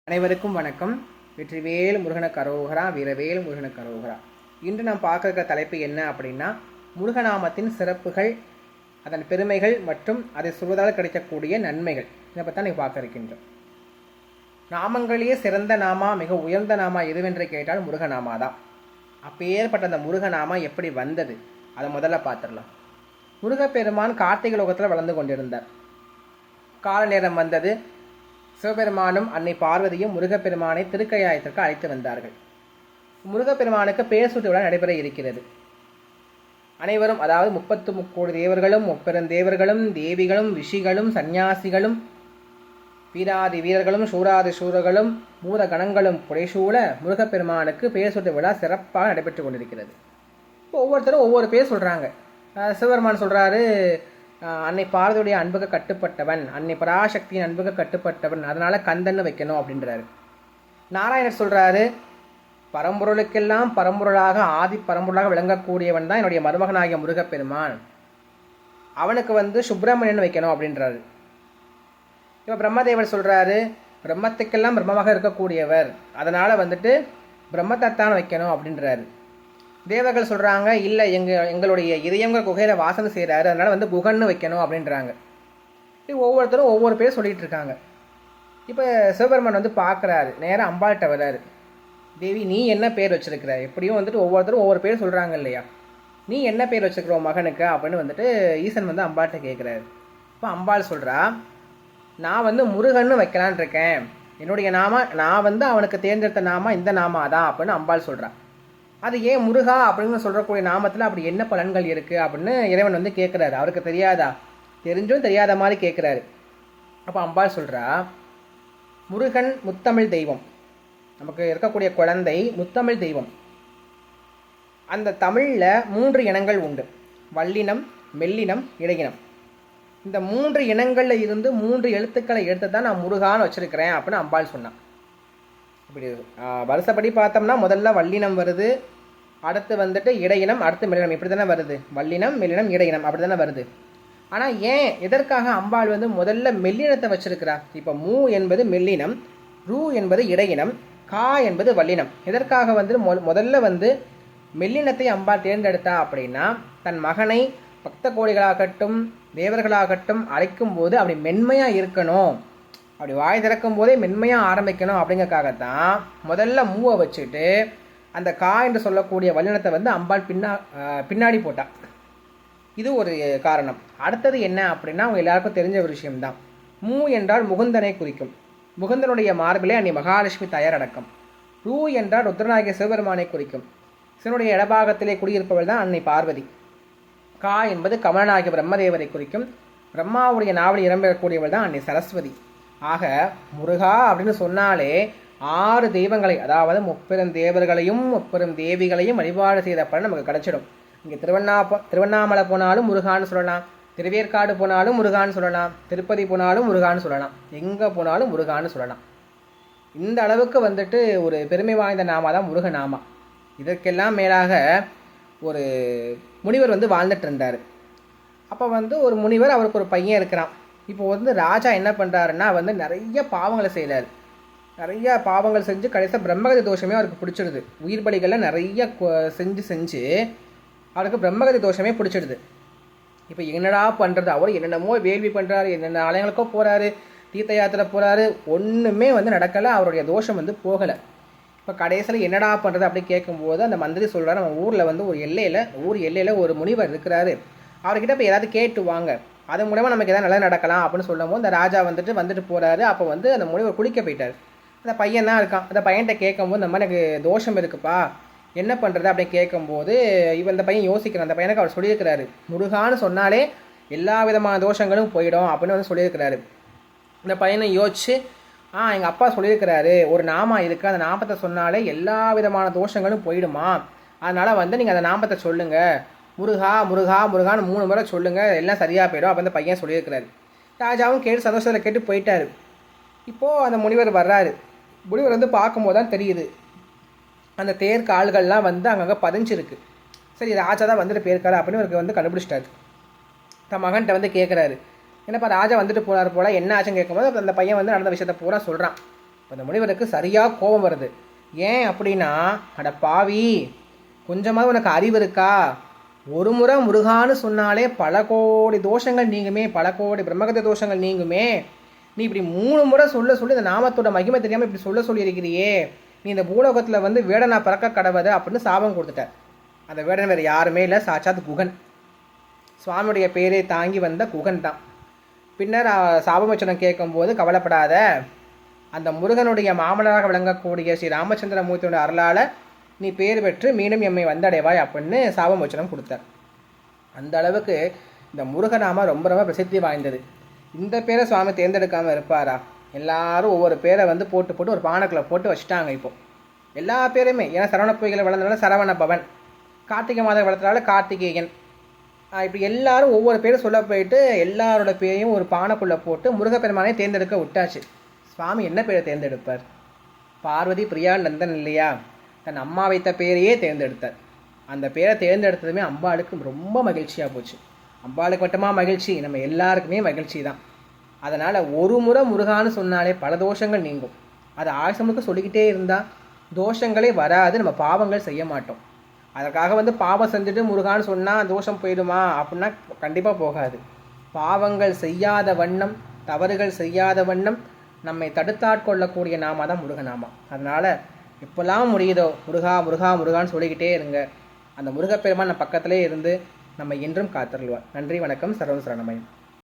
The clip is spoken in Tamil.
அனைவருக்கும் வணக்கம். வெற்றிவேல் முருகனுக்கு அரோகரா, வீரவேல் முருகனுக்கு அரோகரா. இன்று நாம் பார்க்க தலைப்பு என்ன அப்படின்னா, முருகநாமத்தின் சிறப்புகள், அதன் பெருமைகள் மற்றும் அதை சொல்வதால் கிடைக்கக்கூடிய நன்மைகள். இதை பற்றி தான் நீங்கள் பார்க்க இருக்கின்றோம். நாமங்களிலேயே சிறந்த நாமா, மிக உயர்ந்த நாமா எதுவென்று கேட்டால் முருகநாமா தான். அப்பேற்பட்ட அந்த முருகநாமா எப்படி வந்தது அதை முதல்ல பார்த்துடலாம். முருகப்பெருமான் கார்த்திகை லோகத்தில் வளர்ந்து கொண்டிருந்தார். கால நேரம் வந்தது. சிவபெருமானும் அன்னை பார்வதியும் முருகப்பெருமானை திருக்கைலாயத்திற்கு அழைத்து வந்தார்கள். முருகப்பெருமானுக்கு பெயர் சூட்டு விழா நடைபெற இருக்கிறது. அனைவரும், அதாவது 33 தேவர்களும், முப்பெருந்தேவர்களும், தேவிகளும், ரிஷிகளும், சந்நியாசிகளும், வீராதி வீரர்களும், சூராதி சூரர்களும், பூத கணங்களும் புடைசூழ முருகப்பெருமானுக்கு பெயர் சூட்டு விழா சிறப்பாக நடைபெற்று கொண்டிருக்கிறது. இப்போ ஒவ்வொருத்தரும் ஒவ்வொரு பேர் சொல்கிறாங்க. சிவபெருமான் சொல்கிறாரு, அன்னை பார்வதியுடைய அன்புக்கு கட்டுப்பட்டவன், அன்னை பராசக்தியின் அன்புக்கு கட்டுப்பட்டவன், அதனால் கந்தன்னு வைக்கணும் அப்படின்றாரு. நாராயணர் சொல்கிறாரு, பரம்பொருளுக்கெல்லாம் பரம்பொருளாக ஆதி பரம்பொருளாக விளங்கக்கூடியவன் தான் என்னுடைய மருமகனாகிய முருகப்பெருமான், அவனுக்கு சுப்பிரமணியன் வைக்கணும் அப்படின்றாரு. இப்போ பிரம்மதேவர் சொல்கிறாரு, பிரம்மத்துக்கெல்லாம் பிரம்மமாக இருக்கக்கூடியவர், அதனால் பிரம்மத்தான் வைக்கணும் அப்படின்றாரு. தேவர்கள் சொல்கிறாங்க, இல்லை எங்களுடைய இதயங்கிற குகையில் வாசனை செய்கிறாரு, அதனால் குகன்னு வைக்கணும் அப்படின்றாங்க. இப்போ ஒவ்வொருத்தரும் ஒவ்வொரு பேர் சொல்லிகிட்டு இருக்காங்க. இப்போ சிவபெருமான் பார்க்குறாரு, நேராக அம்பாள்கிட்ட வர்றாரு. தேவி, நீ என்ன பேர் வச்சுருக்கிற? எப்படியும் ஒவ்வொருத்தரும் ஒவ்வொரு பேர் சொல்கிறாங்க இல்லையா, நீ என்ன பேர் வச்சுருக்கிற மகனுக்கு அப்படின்னு ஈசன் அம்பாள்கிட்ட கேட்குறாரு. இப்போ அம்பாள் சொல்கிறா, நான் முருகன்னு வைக்கலான் இருக்கேன், என்னுடைய நாமா, நான் அவனுக்கு தேர்ந்தெடுத்த நாமா இந்த நாமா தான் அப்படின்னு அம்பாள் சொல்கிறான். அது ஏன் முருகா அப்படின்னு சொல்லக்கூடிய நாமத்தில் அப்படி என்ன பலன்கள் இருக்குது அப்படின்னு இறைவன் கேட்குறாரு. அவருக்கு தெரியாதா? தெரிஞ்சும் தெரியாத மாதிரி கேட்குறாரு. அப்போ அம்பாள் சொல்கிறா, முருகன் முத்தமிழ் தெய்வம், நமக்கு இருக்கக்கூடிய குழந்தை முத்தமிழ் தெய்வம். அந்த தமிழில் 3 இனங்கள் உண்டு, வல்லினம், மெல்லினம், இடையினம். இந்த 3 இனங்களில் இருந்து 3 எழுத்துக்களை எடுத்து தான் நான் முருகான்னு வச்சுருக்கிறேன் அப்படின்னு அம்பாள் சொன்னான். இப்படி வருஷப்படி பார்த்தோம்னா முதல்ல வல்லினம் வருது, அடுத்து இடையினம், அடுத்து மெல்லினம், இப்படி தானே வருது. வல்லினம், மெல்லினம், இடையினம் அப்படி தானே வருது. ஆனால் ஏன், எதற்காக அம்பாள் முதல்ல மெல்லினத்தை வச்சிருக்கிறா? இப்போ மூ என்பது மெல்லினம், ரூ என்பது இடையினம், கா என்பது வல்லினம். எதற்காக முதல்ல மெல்லினத்தை அம்பாள் தேர்ந்தெடுத்தா அப்படின்னா, தன் மகனை பக்த கோடிகளாகட்டும் தேவர்களாகட்டும் அழைக்கும் போது அப்படி மென்மையாக இருக்கணும், அப்படி வாய் திறக்கும் போதே மென்மையாக ஆரம்பிக்கணும் அப்படிங்கிறதுக்காகத்தான் முதல்ல மூவை வச்சுட்டு அந்த கா என்று சொல்லக்கூடிய வல்லினத்தை அம்பாள் பின்னாடி போட்டா. இது ஒரு காரணம். அடுத்தது என்ன அப்படின்னா, அவங்க எல்லாருக்கும் தெரிஞ்ச ஒரு விஷயம்தான். மூ என்றால் முகுந்தனை குறிக்கும். முகுந்தனுடைய மார்பிலே அன்னை மகாலட்சுமி தயாரடக்கம். ரூ என்றால் ருத்ரநாயக சிவபெருமானை குறிக்கும். சிவனுடைய இடபாகத்திலே குடியிருப்பவள் தான் அன்னை பார்வதி. கா என்பது கமலநாயக பிரம்மதேவரை குறிக்கும். பிரம்மாவுடைய நாவல் இடம்பெறக்கூடியவள் தான் அன்னை சரஸ்வதி. ஆக முருகா அப்படின்னு சொன்னாலே 6 தெய்வங்களை, அதாவது முப்பெரும் தேவர்களையும் முப்பெரும் தேவிகளையும் வழிபாடு செய்த பலன் நமக்கு கிடைச்சிடும். இங்கே திருவண்ணாமலை போனாலும் முருகான்னு சொல்லலாம், திருவேற்காடு போனாலும் முருகான்னு சொல்லலாம், திருப்பதி போனாலும் முருகான்னு சொல்லலாம், எங்கே போனாலும் முருகான்னு சொல்லலாம். இந்த அளவுக்கு ஒரு பெருமை வாய்ந்த நாமா தான் முருகநாமா. இதற்கெல்லாம் மேலாக ஒரு முனிவர் வாழ்ந்துட்டு இருந்தார். அப்போ ஒரு முனிவர், அவருக்கு ஒரு பையன் இருக்கிறான். இப்போ ராஜா என்ன பண்ணுறாருன்னா நிறைய பாவங்களை செய்கிறார். நிறைய பாவங்கள் செஞ்சு கடைசியாக பிரம்மகதி தோஷமே அவருக்கு பிடிச்சிடுது. உயிர் பலிகள்லாம் நிறைய செஞ்சு அவருக்கு பிரம்மகதி தோஷமே பிடிச்சிடுது. இப்போ என்னடா பண்ணுறது? அவர் என்னென்னமோ வேள்வி பண்ணுறாரு, என்னென்ன ஆலயங்களுக்கோ போகிறாரு, தீர்த்த யாத்திரை போகிறாரு, ஒன்றுமே நடக்கலை, அவருடைய தோஷம் போகலை. இப்போ கடைசியில் என்னடா பண்ணுறது அப்படி கேட்கும்போது அந்த மந்திரி சொல்கிறார், நம்ம ஊரில் ஊர் எல்லையில் ஒரு முனிவர் இருக்கிறாரு, அவர்கிட்ட இப்போ ஏதாவது கேட்டு வாங்க, அது மூலமாக நமக்கு எதாவது நல்லா நடக்கலாம் அப்படின்னு சொல்லும் போது அந்த ராஜா வந்துட்டு போகிறாரு. அப்போ அந்த முனிவர் குளிக்க போயிட்டார். அந்த பையன் தான் இருக்கான். அந்த பையன்கிட்ட கேட்கும்போது, இந்த மாதிரி எனக்கு தோஷம் இருக்குப்பா, என்ன பண்ணுறது அப்படின்னு கேட்கும்போது இந்த பையன் யோசிக்கிறான். அந்த பையனுக்கு அவர் சொல்லியிருக்கிறாரு, முருகான்னு சொன்னாலே எல்லா விதமான தோஷங்களும் போயிடும் அப்படின்னு சொல்லியிருக்கிறாரு. இந்த பையனை யோசிச்சு, எங்கள் அப்பா சொல்லியிருக்கிறாரு, ஒரு நாமா இருக்குது, அந்த நாமத்தை சொன்னாலே எல்லா விதமான தோஷங்களும் போயிடுமா, அதனால் நீங்கள் அந்த நாமத்தை சொல்லுங்கள், முருகா முருகா முருகான்னு 3 முறை சொல்லுங்கள், எல்லாம் சரியாக போயிடும் அப்போ அந்த பையன் சொல்லியிருக்கிறாரு. ராஜாவும் கேட்டு சந்தோஷத்தில் கேட்டு போயிட்டார். இப்போது அந்த முனிவர் வர்றாரு. முனிவர் பார்க்கும்போது தான் தெரியுது, அந்த தேர் கால்கள்லாம் அங்கங்கே பதிஞ்சிருக்கு. சரி, ராஜா தான் போயிருக்காரு அப்படின்னு இவருக்கு கண்டுபிடிச்சிட்டாரு. தன் மகன்கிட்ட கேட்குறாரு, என்னப்பா ராஜா போனார் போல, என்ன ஆச்சுன்னு கேட்கும்போது அந்த பையன் நடந்த விஷயத்தை பூரா சொல்கிறான். இப்போ அந்த முனிவருக்கு சரியாக கோபம் வருது. ஏன் அப்படின்னா, அட பாவி, கொஞ்சமாவது உனக்கு அறிவு இருக்கா? ஒரு முறை முருகான்னு சொன்னாலே பல கோடி தோஷங்கள் நீங்குமே, பல கோடி பிரம்மகத்த தோஷங்கள் நீங்குமே. நீ இப்படி 3 முறை சொல்ல இந்த நாமத்தோட மகிமை தெரியாமல் இப்படி சொல்லியிருக்கிறியே, நீ இந்த பூலோகத்தில் வந்து வேடனா பறக்க கடவுது அப்படின்னு சாபம் கொடுத்துட்டார். அந்த வேடன் வேறு யாருமே இல்லை, சாட்சாத் குகன். சுவாமியுடைய பேரை தாங்கி வந்த குகன் தான். பின்னர் சாபமோச்சனம் கேட்கும்போது, கவலைப்படாத, அந்த முருகனுடைய மாமலராக விளங்கக்கூடிய ஸ்ரீ ராமச்சந்திரமூர்த்தியோட அருளால் நீ பேர் பெற்று மீண்டும் எம்மை வந்தடைவாய் அப்படின்னு சாபமோச்சனம் கொடுத்தார். அந்த அளவுக்கு இந்த முருகநாம ரொம்ப ரொம்ப பிரசித்தி வாய்ந்தது. இந்த பேரை சுவாமி தேர்ந்தெடுக்காமல் இருப்பாரா? எல்லாரும் ஒவ்வொரு பேரை வந்து போட்டு ஒரு பானைக்குள்ள போட்டு வச்சுட்டாங்க. இப்போ எல்லா பேருமே, ஏன்னா சரவண பொய்களை வளர்ந்தனால சரவண பவன், கார்த்திகை மாதம் வளர்த்தனால கார்த்திகேயன், இப்படி எல்லாரும் ஒவ்வொரு பேரும் சொல்ல போயிட்டு எல்லாரோட பேரையும் ஒரு பானைக்குள்ளே போட்டு முருகப்பெருமானை தேர்ந்தெடுக்க விட்டாச்சு. சுவாமி என்ன பேரை தேர்ந்தெடுப்பார்? பார்வதி பிரியா நந்தன் இல்லையா? தன் அம்மா வைத்த பேரையே தேர்ந்தெடுத்தார். அந்த பேரை தேர்ந்தெடுத்ததுமே அம்பாளுக்கு ரொம்ப மகிழ்ச்சியாக போச்சு. அம்பாளுக்கு மட்டுமா மகிழ்ச்சி, நம்ம எல்லாருக்குமே மகிழ்ச்சி தான். அதனால் ஒரு முறை முருகான்னு சொன்னாலே பல தோஷங்கள் நீங்கும். அது ஆயுசமுக்கு சொல்லிக்கிட்டே இருந்தால் தோஷங்களே வராது, நம்ம பாவங்கள் செய்ய மாட்டோம். அதற்காக வந்து பாவம் செஞ்சுட்டு முருகான்னு சொன்னால் தோஷம் போயிடுமா அப்படின்னா கண்டிப்பாக போகாது. பாவங்கள் செய்யாத வண்ணம், தவறுகள் செய்யாத வண்ணம் நம்மை தடுத்தாட்கொள்ளக்கூடிய நாம தான் முருகநாமா. அதனால் எப்போல்லாம் முடியுதோ முருகா முருகா முருகான்னு சொல்லிக்கிட்டே இருங்க. அந்த முருகப்பெருமான் நம்ம பக்கத்திலே இருந்து நம்ம என்றும் காத்தருள்வார். நன்றி, வணக்கம், சர்வம் சரணமயம்.